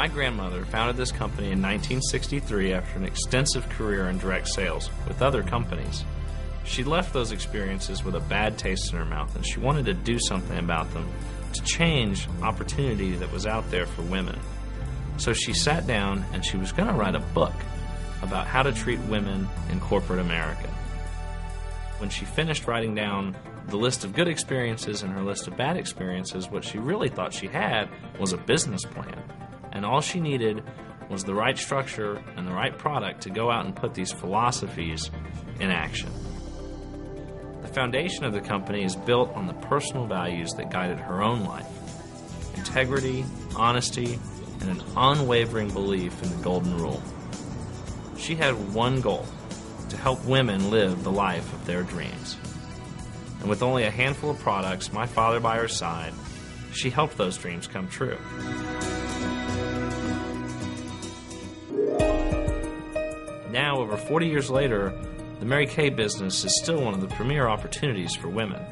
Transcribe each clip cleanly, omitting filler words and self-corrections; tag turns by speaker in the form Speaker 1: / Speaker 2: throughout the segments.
Speaker 1: My grandmother founded this company in 1963 after an extensive career in direct sales with other companies. She left those experiences with a bad taste in her mouth, and she wanted to do something about them to change opportunity that was out there for women. So she sat down and she was going to write a book about how to treat women in corporate America. When she finished writing down the list of good experiences and her list of bad experiences, what she really thought she had was a business plan. And all she needed was the right structure and the right product to go out and put these philosophies in action. The foundation of the company is built on the personal values that guided her own life: integrity, honesty, and an unwavering belief in the golden rule. She had one goal: to help women live the life of their dreams. And with only a handful of products, my father by her side, she helped those dreams come true. Now, over 40 years later, the Mary Kay business is still one of the premier opportunities for women.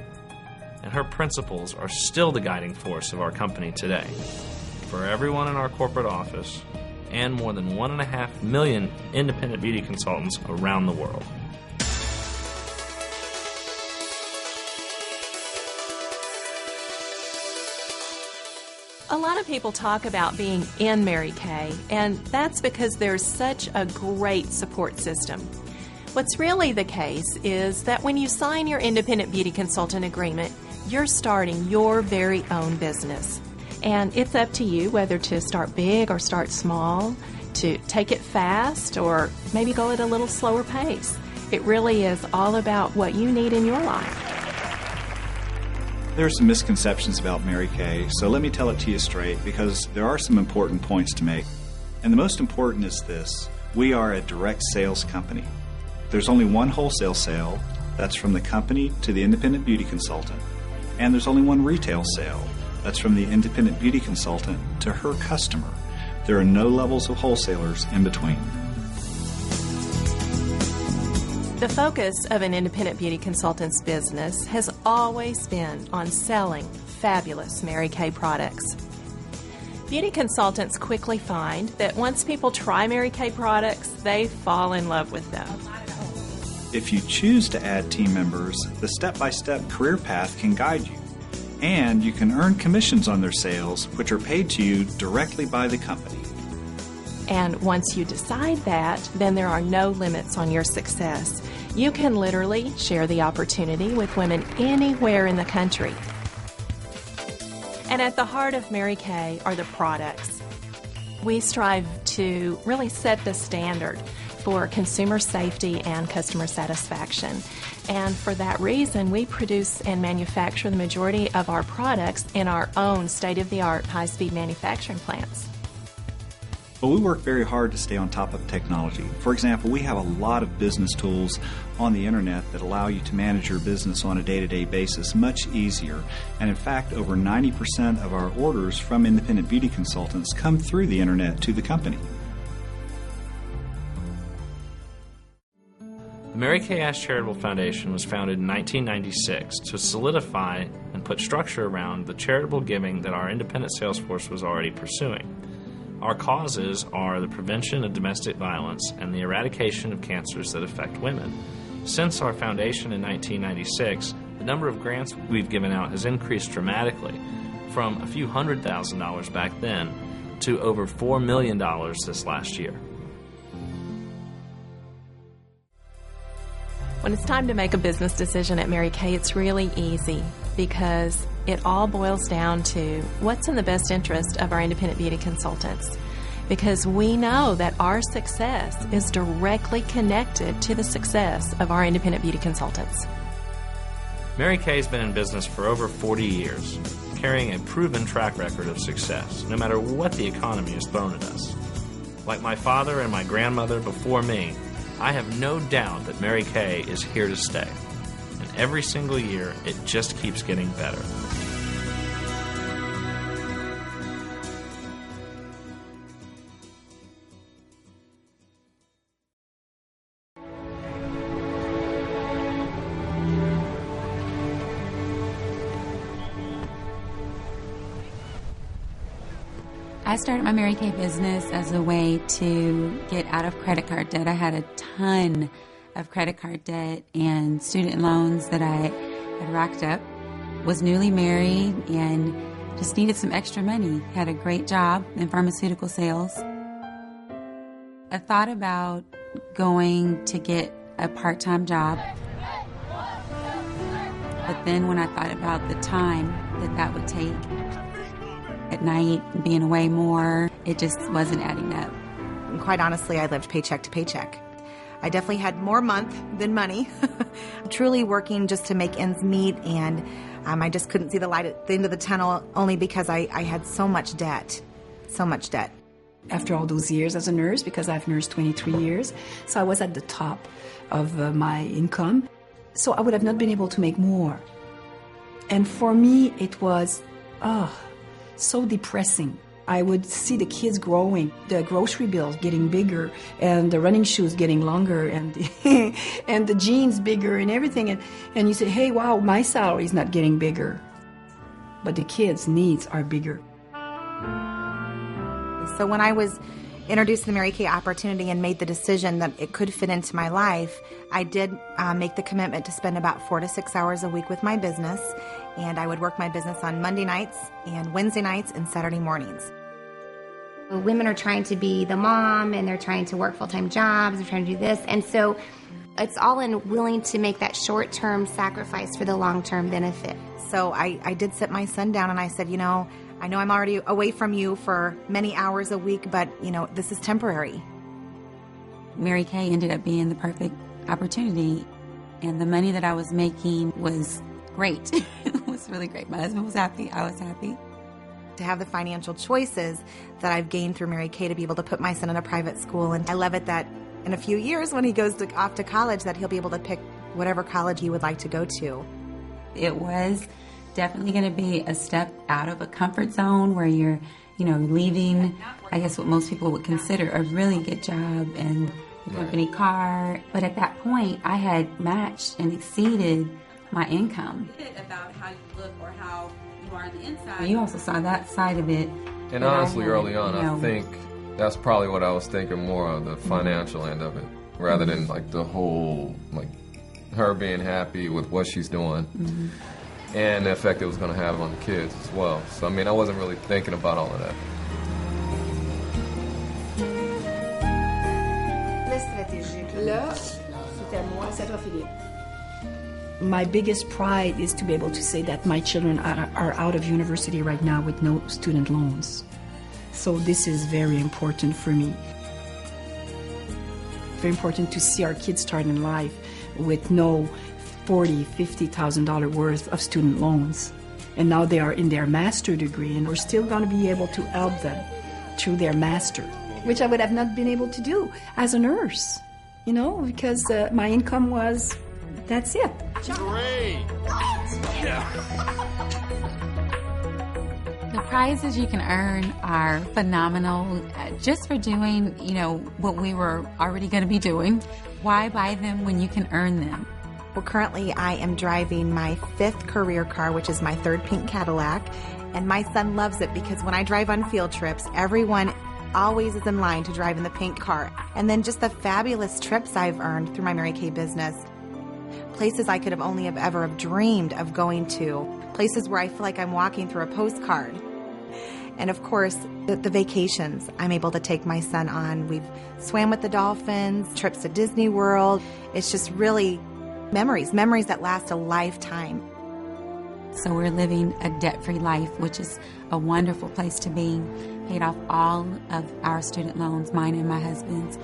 Speaker 1: And her principles are still the guiding force of our company today. For everyone in our corporate office, and more than 1.5 million independent beauty consultants around the world.
Speaker 2: A lot of people talk about being in Mary Kay, and that's because there's such a great support system. What's really the case is that when you sign your independent beauty consultant agreement, you're starting your very own business. And it's up to you whether to start big or start small, to take it fast or maybe go at a little slower pace. It really is all about what you need in your life.
Speaker 3: There are some misconceptions about Mary Kay, so let me tell it to you straight, because there are some important points to make. And the most important is this: we are a direct sales company. There's only one wholesale sale, that's from the company to the independent beauty consultant. And there's only one retail sale, that's from the independent beauty consultant to her customer. There are no levels of wholesalers in between.
Speaker 2: The focus of an independent beauty consultant's business has always been on selling fabulous Mary Kay products. Beauty consultants quickly find that once people try Mary Kay products, they fall in love with them.
Speaker 3: If you choose to add team members, the step-by-step career path can guide you. And you can earn commissions on their sales, which are paid to you directly by the company.
Speaker 2: And once you decide that, then there are no limits on your success. You can literally share the opportunity with women anywhere in the country. And at the heart of Mary Kay are the products. We strive to really set the standard for consumer safety and customer satisfaction. And for that reason, we produce and manufacture the majority of our products in our own state-of-the-art high-speed manufacturing plants.
Speaker 3: But we work very hard to stay on top of technology. For example, we have a lot of business tools on the internet that allow you to manage your business on a day-to-day basis much easier. And in fact, over 90% of our orders from independent beauty consultants come through the internet to the company.
Speaker 1: The Mary Kay Ash Charitable Foundation was founded in 1996 to solidify and put structure around the charitable giving that our independent sales force was already pursuing. Our causes are the prevention of domestic violence and the eradication of cancers that affect women. Since our foundation in 1996, the number of grants we've given out has increased dramatically, from a few $100,000 back then to over $4 million this last year.
Speaker 2: When it's time to make a business decision at Mary Kay, it's really easy because it all boils down to what's in the best interest of our independent beauty consultants. Because we know that our success is directly connected to the success of our independent beauty consultants.
Speaker 1: Mary Kay's been in business for over 40 years, carrying a proven track record of success, no matter what the economy has thrown at us. Like my father and my grandmother before me, I have no doubt that Mary Kay is here to stay. And every single year, it just keeps getting better.
Speaker 4: I started my Mary Kay business as a way to get out of credit card debt. I had a ton of credit card debt and student loans that I had racked up. Was newly married and just needed some extra money. Had a great job in pharmaceutical sales. I thought about going to get a part-time job. But then when I thought about the time that would take at night, being away more, it just wasn't adding up.
Speaker 5: And quite honestly, I lived paycheck to paycheck. I definitely had more month than money. Truly working just to make ends meet, and I just couldn't see the light at the end of the tunnel only because I had so much debt. So much debt.
Speaker 6: After all those years as a nurse, because I've nursed 23 years, so I was at the top of my income. So I would have not been able to make more. And for me, it was, so depressing. I would see the kids growing, the grocery bills getting bigger, and the running shoes getting longer, and and the jeans bigger, and everything. And you say, hey, wow, my salary is not getting bigger. But the kids' needs are bigger.
Speaker 5: So when I was introduced to the Mary Kay opportunity and made the decision that it could fit into my life, I did make the commitment to spend about 4 to 6 hours a week with my business, and I would work my business on Monday nights and Wednesday nights and Saturday mornings.
Speaker 7: Women are trying to be the mom, and they're trying to work full-time jobs, they're trying to do this, and so it's all in willing to make that short-term sacrifice for the long-term benefit.
Speaker 5: So I did sit my son down and I said, I know I'm already away from you for many hours a week, but, this is temporary.
Speaker 4: Mary Kay ended up being the perfect opportunity, and the money that I was making was great. It was really great. My husband was happy. I was happy.
Speaker 5: To have the financial choices that I've gained through Mary Kay to be able to put my son in a private school, and I love it that in a few years when he goes off to college that he'll be able to pick whatever college he would like to go to.
Speaker 4: It was definitely going to be a step out of a comfort zone where you're, leaving, I guess what most people would consider a really good job and a company car. But at that point, I had matched and exceeded my income. About how you look or how you are on the inside. You also saw that side of it.
Speaker 8: And honestly, early on, I think that's probably what I was thinking more of, the financial end of it, rather than like the whole, her being happy with what she's doing. And the effect it was going to have on the kids as well. So, I wasn't really thinking about all of that.
Speaker 6: My biggest pride is to be able to say that my children are out of university right now with no student loans. So this is very important for me. Very important to see our kids start in life with no $40,000, $50,000 worth of student loans. And now they are in their master degree, and we're still going to be able to help them through their master, which I would have not been able to do as a nurse, because my income was, that's it.
Speaker 9: Great!
Speaker 4: The prizes you can earn are phenomenal just for doing, what we were already going to be doing. Why buy them when you can earn them?
Speaker 5: Well, currently I am driving my 5th career car, which is my 3rd pink Cadillac, and my son loves it because when I drive on field trips, everyone always is in line to drive in the pink car. And then just the fabulous trips I've earned through my Mary Kay business. Places I could have only ever dreamed of going to. Places where I feel like I'm walking through a postcard. And of course, the vacations I'm able to take my son on. We've swam with the dolphins, trips to Disney World. It's just really memories that last a lifetime.
Speaker 4: So we're living a debt-free life, which is a wonderful place to be. Paid off all of our student loans, mine and my husband's.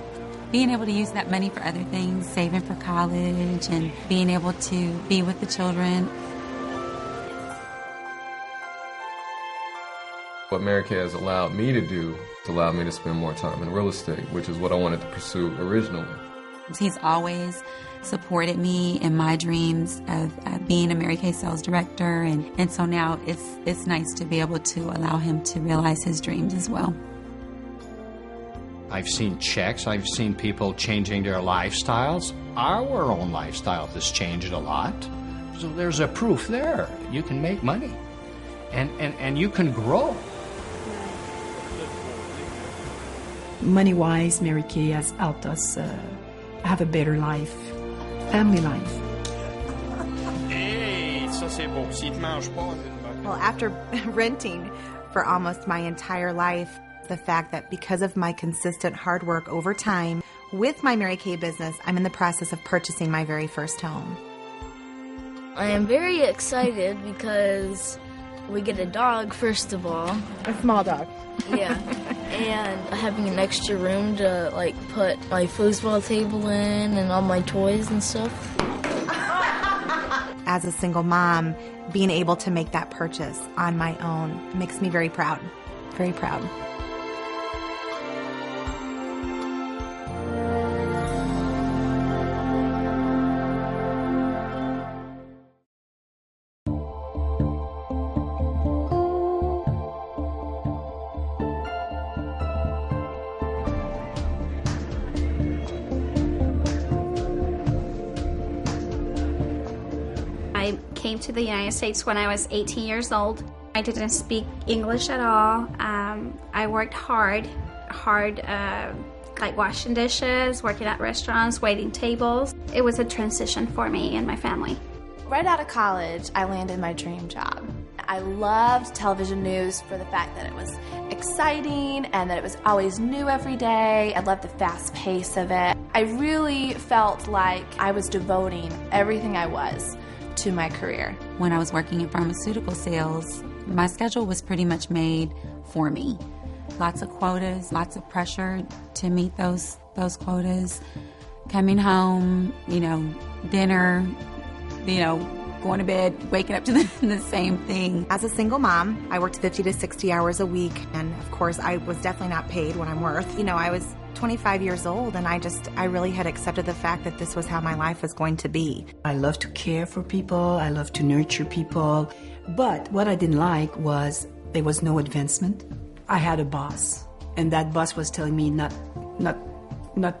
Speaker 4: Being able to use that money for other things, saving for college, and being able to be with the children.
Speaker 8: What Mary Kay has allowed me to do to allow me to spend more time in real estate, which is what I wanted to pursue originally.
Speaker 4: He's always supported me in my dreams of being a Mary Kay sales director, and so now it's nice to be able to allow him to realize his dreams as well.
Speaker 9: I've seen checks, I've seen people changing their lifestyles. Our own lifestyle has changed a lot. So there's a proof there. You can make money and you can grow.
Speaker 6: Money-wise, Mary Kay has helped us have a better life, family life.
Speaker 10: Hey, ça c'est bon. Si tu manges pas,
Speaker 5: Well, after renting for almost my entire life, the fact that because of my consistent hard work over time with my Mary Kay business, I'm in the process of purchasing my very first home.
Speaker 11: I am very excited because we get a dog, first of all.
Speaker 5: A small dog.
Speaker 11: Yeah. And having an extra room to, like, put my foosball table in and all my toys and stuff.
Speaker 5: As a single mom, being able to make that purchase on my own makes me very proud. Very proud.
Speaker 12: I came to the United States when I was 18 years old. I didn't speak English at all. I worked hard, like washing dishes, working at restaurants, waiting tables. It was a transition for me and my family.
Speaker 13: Right out of college, I landed my dream job. I loved television news for the fact that it was exciting and that it was always new every day. I loved the fast pace of it. I really felt like I was devoting everything I was to my career.
Speaker 4: When I was working in pharmaceutical sales, my schedule was pretty much made for me. Lots of quotas, lots of pressure to meet those quotas. Coming home, dinner, going to bed, waking up to the same thing.
Speaker 5: As a single mom, I worked 50 to 60 hours a week, and of course I was definitely not paid what I'm worth. I was 25 years old, and I really had accepted the fact that this was how my life was going to be.
Speaker 6: I love to care for people. I love to nurture people. But what I didn't like was there was no advancement. I had a boss, and that boss was telling me not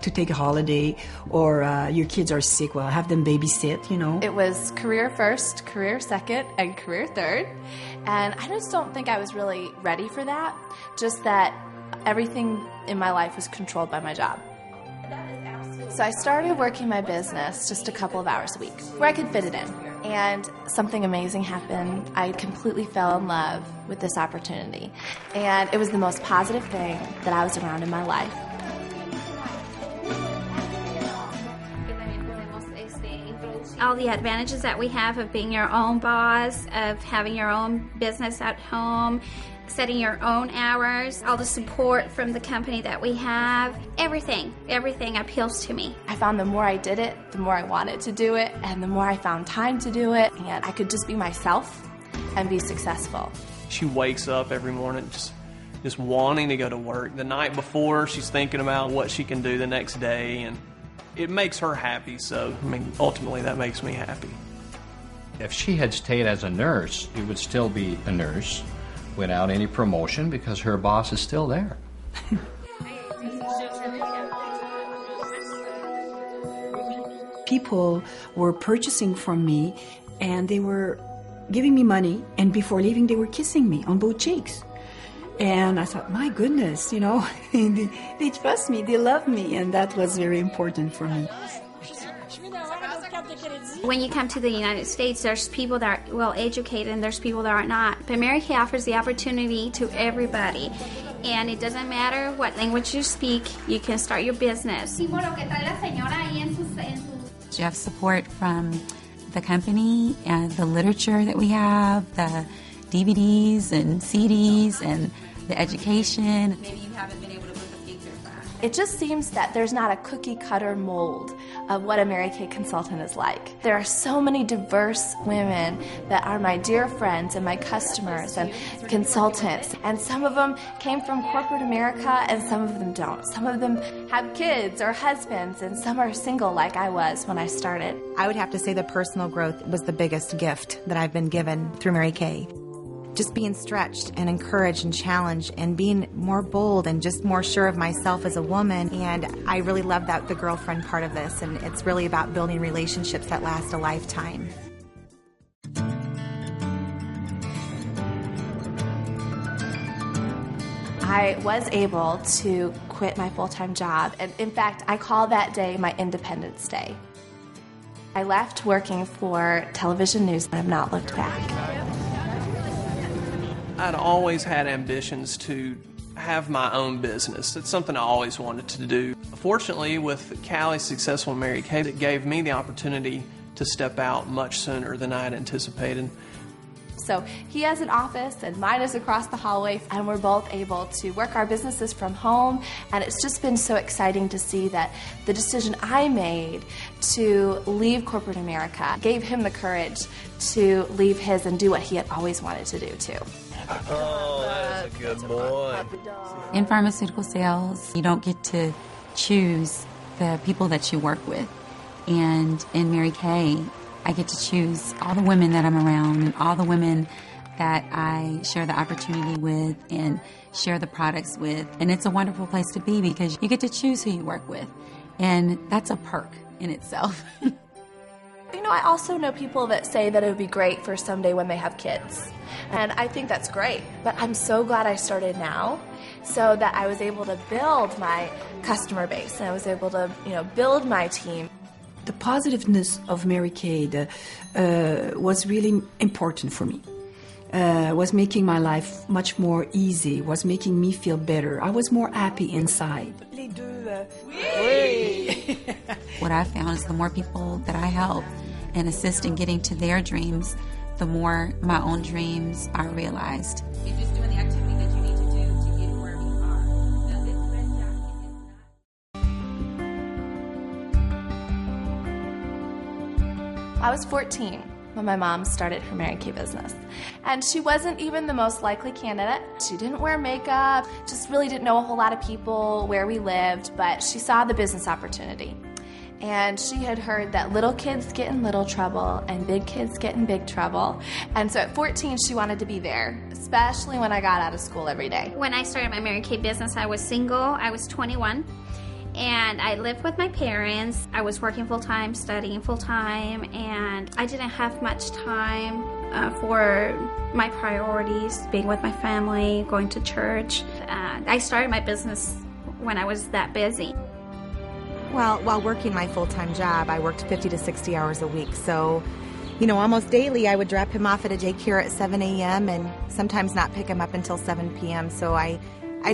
Speaker 6: to take a holiday, or your kids are sick, well, have them babysit,
Speaker 13: It was career first, career second, and career third. And I just don't think I was really ready for that. Just that everything in my life was controlled by my job. So I started working my business just a couple of hours a week, where I could fit it in. And something amazing happened. I completely fell in love with this opportunity. And it was the most positive thing that I was around in my life.
Speaker 12: All the advantages that we have of being your own boss, of having your own business at home, setting your own hours, all the support from the company that we have, everything appeals to me.
Speaker 13: I found the more I did it, the more I wanted to do it, and the more I found time to do it, and I could just be myself and be successful.
Speaker 10: She wakes up every morning just wanting to go to work. The night before, she's thinking about what she can do the next day, and it makes her happy, so, ultimately that makes me happy.
Speaker 9: If she had stayed as a nurse, she would still be a nurse without any promotion because her boss is still there.
Speaker 6: People were purchasing from me, and they were giving me money, and before leaving, they were kissing me on both cheeks. And I thought, my goodness, they trust me, they love me, and that was very important for me.
Speaker 12: When you come to the United States, there's people that are well educated and there's people that are not. But Mary Kay offers the opportunity to everybody. And it doesn't matter what language you speak, you can start your business.
Speaker 4: You have support from the company and the literature that we have, the DVDs and CDs and the education.
Speaker 12: Maybe you haven't been able to book a figure class.
Speaker 13: It just seems that there's not a cookie-cutter mold of what a Mary Kay consultant is like. There are so many diverse women that are my dear friends and my customers and consultants, and some of them came from corporate America and some of them don't. Some of them have kids or husbands, and some are single like I was when I started.
Speaker 5: I would have to say the personal growth was the biggest gift that I've been given through Mary Kay. Just being stretched and encouraged and challenged and being more bold and just more sure of myself as a woman. And I really love the girlfriend part of this, and it's really about building relationships that last a lifetime.
Speaker 13: I was able to quit my full-time job. And in fact, I call that day my Independence Day. I left working for television news and have not looked back.
Speaker 10: I'd always had ambitions to have my own business. It's something I always wanted to do. Fortunately, with Callie's successful Mary Kay, it gave me the opportunity to step out much sooner than I had anticipated.
Speaker 13: So he has an office and mine is across the hallway, and we're both able to work our businesses from home, and it's just been so exciting to see that the decision I made to leave corporate America gave him the courage to leave his and do what he had always wanted to do too.
Speaker 10: Oh, that's a good boy.
Speaker 4: In pharmaceutical sales, you don't get to choose the people that you work with. And in Mary Kay, I get to choose all the women that I'm around and all the women that I share the opportunity with and share the products with. And it's a wonderful place to be because you get to choose who you work with. And that's a perk in itself.
Speaker 13: You know, I also know people that say that it would be great for someday when they have kids. And I think that's great. But I'm so glad I started now so that I was able to build my customer base and I was able to, build my team.
Speaker 6: The positiveness of Mary Kay was really important for me. Was making my life much more easy, was making me feel better. I was more happy inside.
Speaker 4: What I found is the more people that I help and assist in getting to their dreams, the more my own dreams are realized. You're just doing the activity that you need to do to get where you are.
Speaker 13: I was 14 when my mom started her Mary Kay business. And she wasn't even the most likely candidate. She didn't wear makeup, just really didn't know a whole lot of people where we lived, but she saw the business opportunity. And she had heard that little kids get in little trouble and big kids get in big trouble. And so at 14, she wanted to be there, especially when I got out of school every day.
Speaker 12: When I started my Mary Kay business, I was single. I was 21. And I lived with my parents. I was working full-time, studying full-time, and I didn't have much time for my priorities, being with my family, going to church. I started my business when I was that busy.
Speaker 5: Well, while working my full-time job, I worked 50 to 60 hours a week. So, almost daily I would drop him off at a daycare at 7 a.m. and sometimes not pick him up until 7 p.m. So I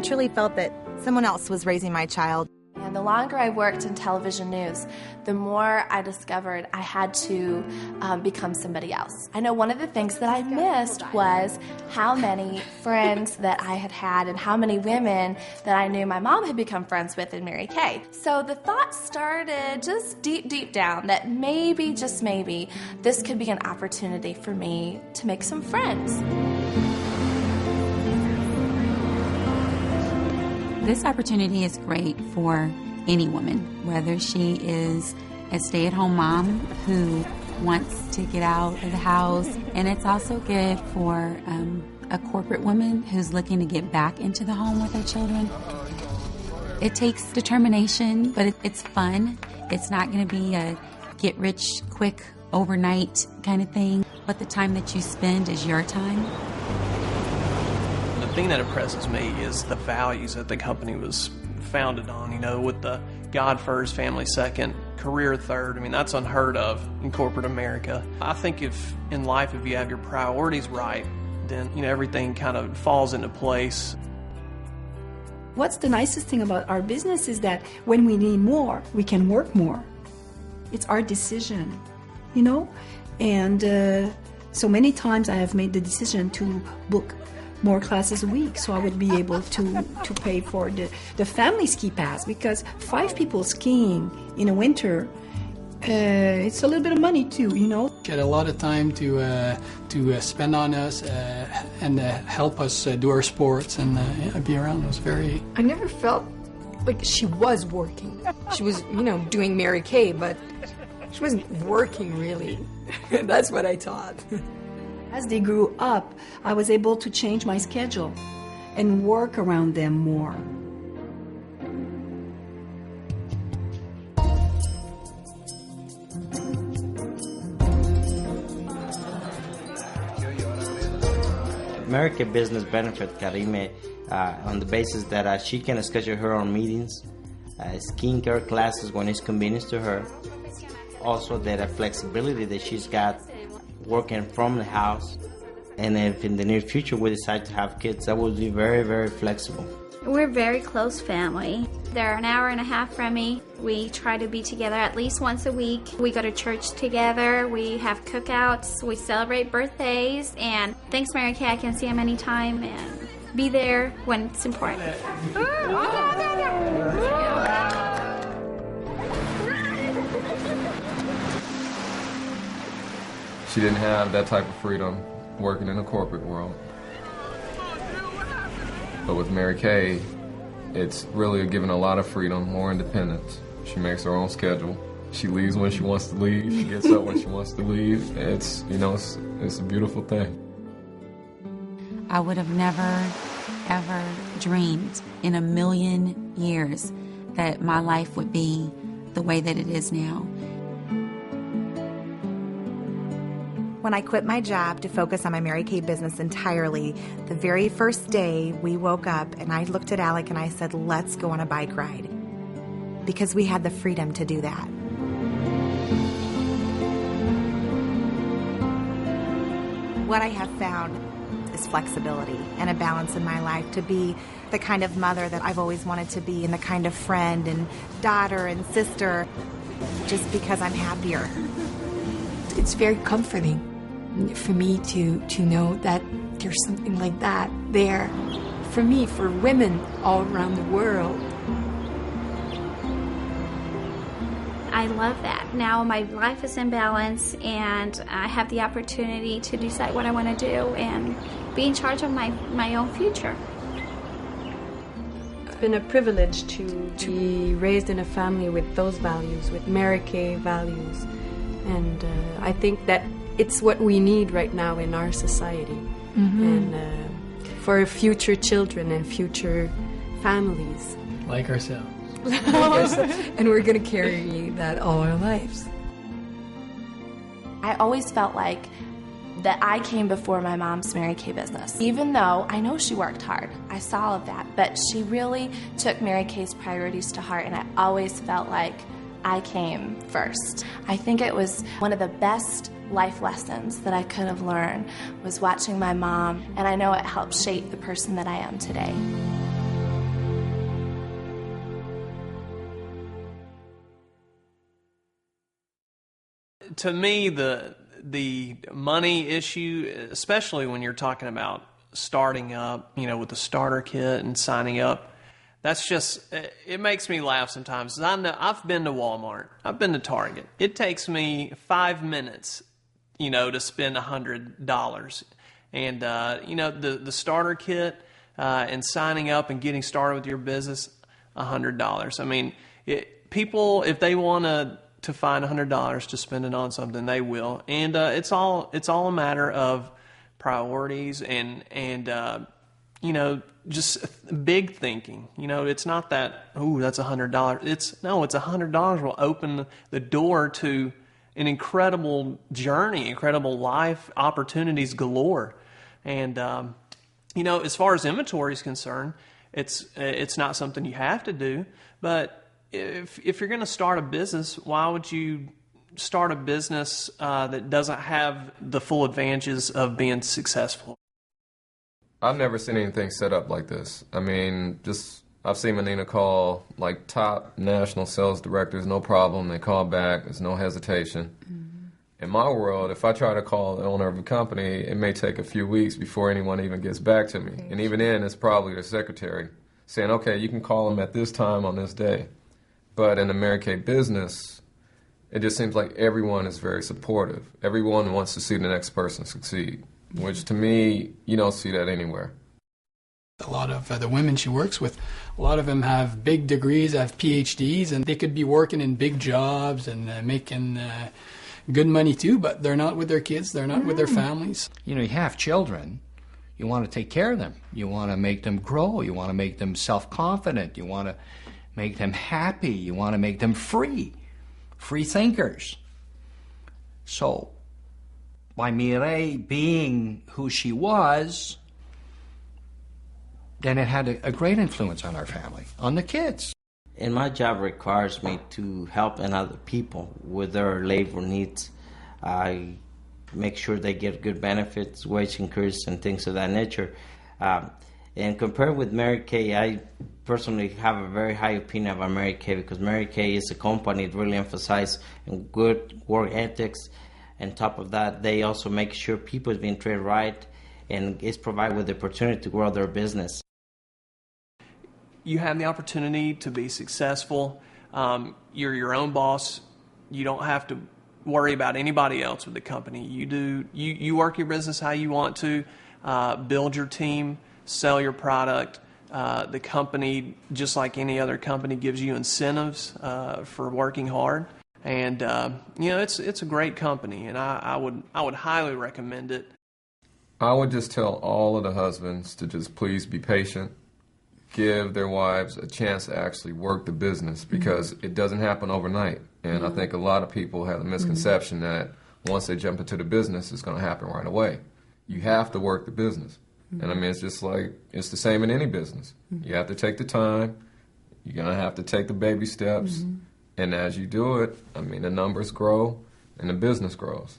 Speaker 5: truly felt that someone else was raising my child.
Speaker 13: And the longer I worked in television news, the more I discovered I had to become somebody else. I know one of the things that I missed was how many friends that I had and how many women that I knew my mom had become friends with in Mary Kay. So the thought started just deep, deep down that maybe, just maybe, this could be an opportunity for me to make some friends.
Speaker 4: This opportunity is great for any woman, whether she is a stay-at-home mom who wants to get out of the house, and it's also good for a corporate woman who's looking to get back into the home with her children. It takes determination, but it's fun. It's not going to be a get-rich-quick overnight kind of thing, but the time that you spend is your time.
Speaker 10: The thing that impresses me is the values that the company was founded on, with the God first, family second, career third. That's unheard of in corporate America. I think if in life, if you have your priorities right, then, everything kind of falls into place.
Speaker 6: What's the nicest thing about our business is that when we need more, we can work more. It's our decision, And so many times I have made the decision to book more classes a week so I would be able to pay for the family ski pass, because 5 people skiing in a winter, it's a little bit of money too,
Speaker 14: Get a lot of time to spend on us and help us do our sports and be around. It was very...
Speaker 15: I never felt like she was working. She was, doing Mary Kay, but she wasn't working really. That's what I thought.
Speaker 6: As they grew up, I was able to change my schedule and work around them more.
Speaker 16: Mary Kay business benefit Karime on the basis that she can schedule her own meetings, skincare classes when it's convenient to her. Also, that flexibility that she's got working from the house. And if in the near future we decide to have kids, that will be very, very flexible.
Speaker 12: We're a very close family. They're an hour and a half from me. We try to be together at least once a week. We go to church together. We have cookouts. We celebrate birthdays. And thanks, Mary Kay, I can see them anytime and be there when it's important.
Speaker 8: She didn't have that type of freedom working in the corporate world. But with Mary Kay, it's really given a lot of freedom, more independence. She makes her own schedule. She leaves when she wants to leave. She gets up when she wants to leave. It's a beautiful thing.
Speaker 4: I would have never, ever dreamed in a million years that my life would be the way that it is now.
Speaker 5: When I quit my job to focus on my Mary Kay business entirely, the very first day we woke up and I looked at Alec and I said, let's go on a bike ride. Because we had the freedom to do that. What I have found is flexibility and a balance in my life to be the kind of mother that I've always wanted to be and the kind of friend and daughter and sister, just because I'm happier.
Speaker 15: It's very comforting for me to know that there's something like that there for me, for women all around the world.
Speaker 12: I love that. Now my life is in balance and I have the opportunity to decide what I want to do and be in charge of my own future.
Speaker 17: It's been a privilege to be raised in a family with those values, with Mary Kay values. And I think that it's what we need right now in our society. Mm-hmm. And for future children and future families.
Speaker 14: Like ourselves.
Speaker 15: And we're going to carry that all our lives.
Speaker 13: I always felt like that I came before my mom's Mary Kay business. Even though I know she worked hard, I saw all of that, but she really took Mary Kay's priorities to heart, and I always felt like I came first. I think it was one of the best life lessons that I could have learned was watching my mom, and I know it helped shape the person that I am today.
Speaker 10: To me, the money issue, especially when you're talking about starting up, with the starter kit and signing up, that's just, it makes me laugh sometimes. I know I've been to Walmart, I've been to Target. It takes me 5 minutes, to spend $100. And, the starter kit and signing up and getting started with your business, $100. I mean, people, if they want to find $100 to spend it on something, they will. And it's all a matter of priorities and just big thinking. It's not that, that's $100. It's $100 will open the door to an incredible journey, incredible life, opportunities galore. And, as far as inventory is concerned, it's not something you have to do, but if you're going to start a business, why would you start a business that doesn't have the full advantages of being successful?
Speaker 8: I've never seen anything set up like this. I mean, I've seen Menina call like top national sales directors, no problem. They call back. There's no hesitation. Mm-hmm. In my world, if I try to call the owner of a company, it may take a few weeks before anyone even gets back to me. And even then, it's probably the secretary saying, okay, you can call them at this time on this day. But in the Mary Kay business, it just seems like everyone is very supportive. Everyone wants to see the next person succeed, which to me, you don't see that anywhere.
Speaker 14: A lot of the women she works with, a lot of them have big degrees, have PhDs, and they could be working in big jobs and making good money too, but they're not with their kids, they're not with their families.
Speaker 9: You have children, you want to take care of them. You want to make them grow, you want to make them self-confident, you want to make them happy, you want to make them free thinkers. So, by Mireille being who she was, then it had a great influence on our family, on the kids.
Speaker 16: And my job requires me to help other people with their labor needs. I make sure they get good benefits, wage increase, and things of that nature. And compared with Mary Kay, I personally have a very high opinion of Mary Kay because Mary Kay is a company that really emphasizes good work ethics. And top of that, they also make sure people is being treated right and is provided with the opportunity to grow their business.
Speaker 10: You have the opportunity to be successful. You're your own boss. You don't have to worry about anybody else with the company. You work your business how you want to, build your team, sell your product. The company, just like any other company, gives you incentives for working hard. And it's a great company, and I would highly recommend it.
Speaker 8: I would just tell all of the husbands to just please be patient. Give their wives a chance to actually work the business because it doesn't happen overnight. And I think a lot of people have the misconception that once they jump into the business, it's going to happen right away. You have to work the business. And I mean, it's just like, it's the same in any business. You have to take the time. You're going to have to take the baby steps. And as you do it, I mean, the numbers grow and the business grows.